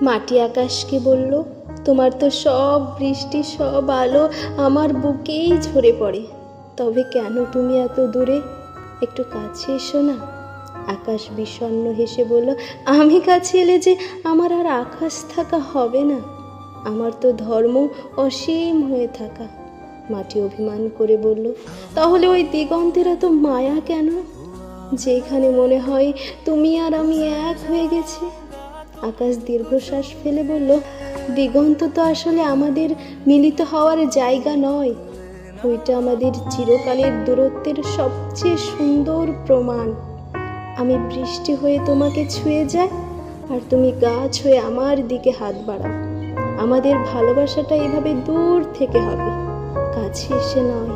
মাটি আকাশকে বলল, তোমার তো সব বৃষ্টি সব আলো আমার বুকেই ঝরে পড়ে, তবে কেন তুমি এত দূরে? একটু কাছে এসো না। আকাশ বিষণ্ণ হেসে বলল, আমি কাছে এলে যে আমার আর আকাশ থাকা হবে না, আমার তো ধর্ম অসীম হয়ে থাকা। মাটি অভিমান করে বলল, তাহলে ওই দিগন্তের এত মায়া কেন, যেখানে মনে হয় তুমি আর আমি এক হয়ে গেছি? আকাশ দীর্ঘশ্বাস ফেলে বলল, দিগন্ত তো আসলে আমাদের মিলিত হওয়ার জায়গা নয়, ওইটা আমাদের চিরকালের দূরত্বের সবচেয়ে সুন্দর প্রমাণ। আমি বৃষ্টি হয়ে তোমাকে ছুঁয়ে যাই, আর তুমি গাছ হয়ে আমার দিকে হাত বাড়াও। আমাদের ভালোবাসাটা এভাবে দূর থেকে হবে, কাছে এসে নয়।